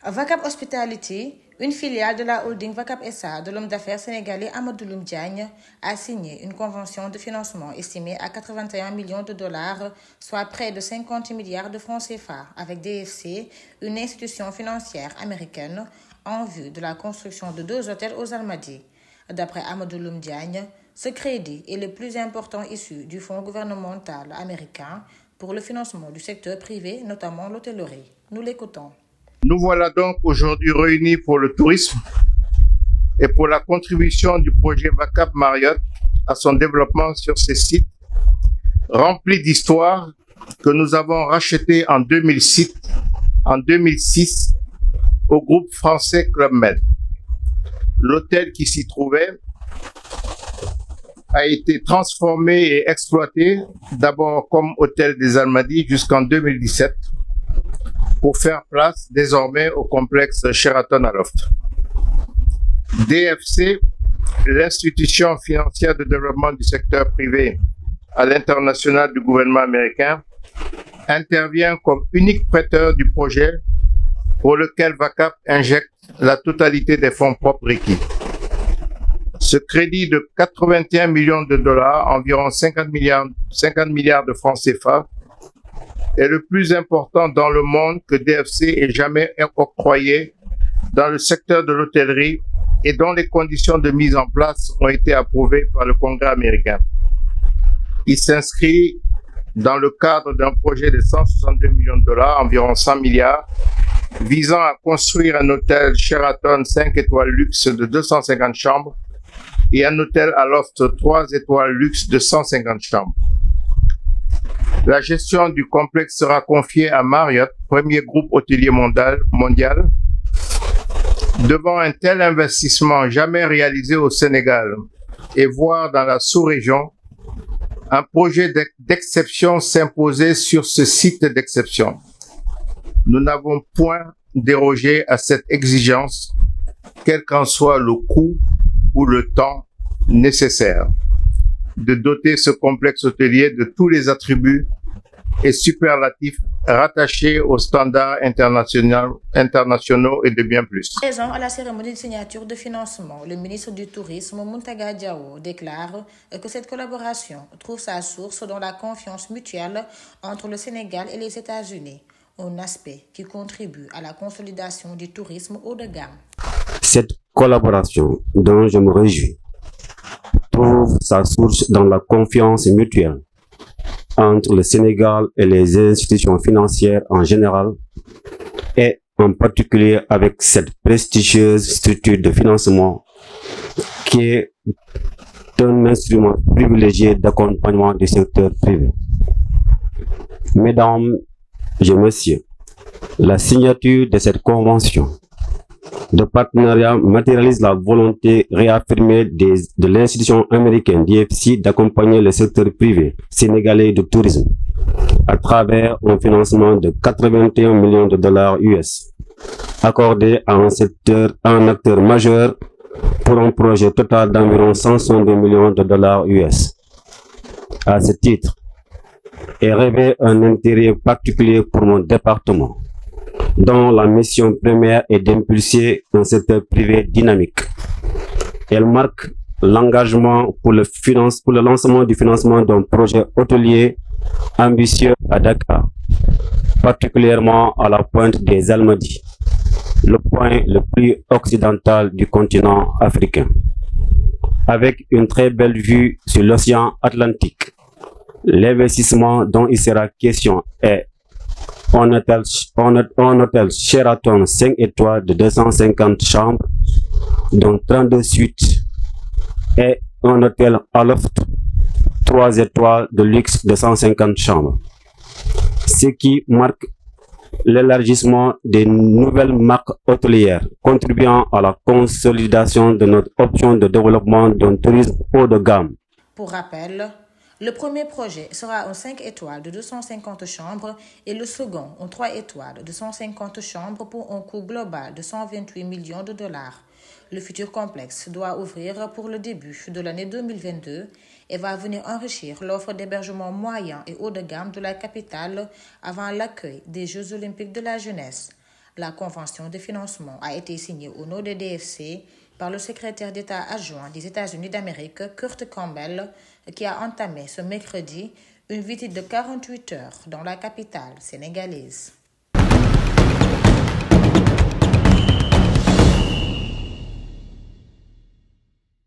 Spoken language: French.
Vacap Hospitality, une filiale de la holding Vacap SA de l'homme d'affaires sénégalais Amadou Loum Diagne, a signé une convention de financement estimée à 81 millions de dollars, soit près de 50 milliards de francs CFA, avec DFC, une institution financière américaine, en vue de la construction de 2 hôtels aux Almadies. D'après Amadou Loum Diagne, ce crédit est le plus important issu du fonds gouvernemental américain pour le financement du secteur privé, notamment l'hôtellerie. Nous l'écoutons. Nous voilà donc aujourd'hui réunis pour le tourisme et pour la contribution du projet Vacap Marriott à son développement sur ces sites remplis d'histoire que nous avons rachetés en 2006 au groupe français Club Med. L'hôtel qui s'y trouvait a été transformé et exploité d'abord comme hôtel des Almadies jusqu'en 2017 pour faire place désormais au complexe Sheraton Aloft. DFC, l'institution financière de développement du secteur privé à l'international du gouvernement américain, intervient comme unique prêteur du projet pour lequel Vacap injecte la totalité des fonds propres requis. Ce crédit de 81 millions de dollars, environ 50 milliards de francs CFA, est le plus important dans le monde que DFC ait jamais octroyé dans le secteur de l'hôtellerie et dont les conditions de mise en place ont été approuvées par le Congrès américain. Il s'inscrit dans le cadre d'un projet de 162 millions de dollars, environ 100 milliards, visant à construire un hôtel Sheraton 5 étoiles luxe de 250 chambres et un hôtel Aloft 3 étoiles luxe de 150 chambres. La gestion du complexe sera confiée à Marriott, premier groupe hôtelier mondial. Devant un tel investissement jamais réalisé au Sénégal et voire dans la sous-région, un projet d'exception s'imposait sur ce site d'exception. Nous n'avons point dérogé à cette exigence, quel qu'en soit le coût ou le temps nécessaire de doter ce complexe hôtelier de tous les attributs et superlatifs rattachés aux standards internationaux et de bien plus. Présent à la cérémonie de signature de financement, le ministre du Tourisme, Mountaga Diawo, déclare que cette collaboration trouve sa source dans la confiance mutuelle entre le Sénégal et les États-Unis, un aspect qui contribue à la consolidation du tourisme haut de gamme. Cette collaboration, dont je me réjouis, trouve sa source dans la confiance mutuelle entre le Sénégal et les institutions financières en général et en particulier avec cette prestigieuse structure de financement qui est un instrument privilégié d'accompagnement du secteur privé. Mesdames et messieurs, la signature de cette convention de partenariat matérialise la volonté réaffirmée de l'institution américaine DFC d'accompagner le secteur privé sénégalais de tourisme à travers un financement de 81 millions de dollars US accordé à un acteur majeur pour un projet total d'environ 162 millions de dollars US. À ce titre, est revêt un intérêt particulier pour mon département, dont la mission première est d'impulser un secteur privé dynamique. Elle marque l'engagement pour le lancement du financement d'un projet hôtelier ambitieux à Dakar, particulièrement à la pointe des Almadies, le point le plus occidental du continent africain, avec une très belle vue sur l'océan Atlantique. L'investissement dont il sera question est un hôtel Sheraton 5 étoiles de 250 chambres, dont 32 suites, et un hôtel Aloft 3 étoiles de luxe de 150 chambres. Ce qui marque l'élargissement des nouvelles marques hôtelières, contribuant à la consolidation de notre option de développement d'un tourisme haut de gamme. Pour rappel, le premier projet sera un 5 étoiles de 250 chambres et le second un 3 étoiles de 150 chambres pour un coût global de 128 millions de dollars. Le futur complexe doit ouvrir pour le début de l'année 2022 et va venir enrichir l'offre d'hébergement moyen et haut de gamme de la capitale avant l'accueil des Jeux olympiques de la jeunesse. La convention de financement a été signée au nom de DFC par le secrétaire d'État adjoint des États-Unis d'Amérique, Kurt Campbell, qui a entamé ce mercredi une visite de 48 heures dans la capitale sénégalaise.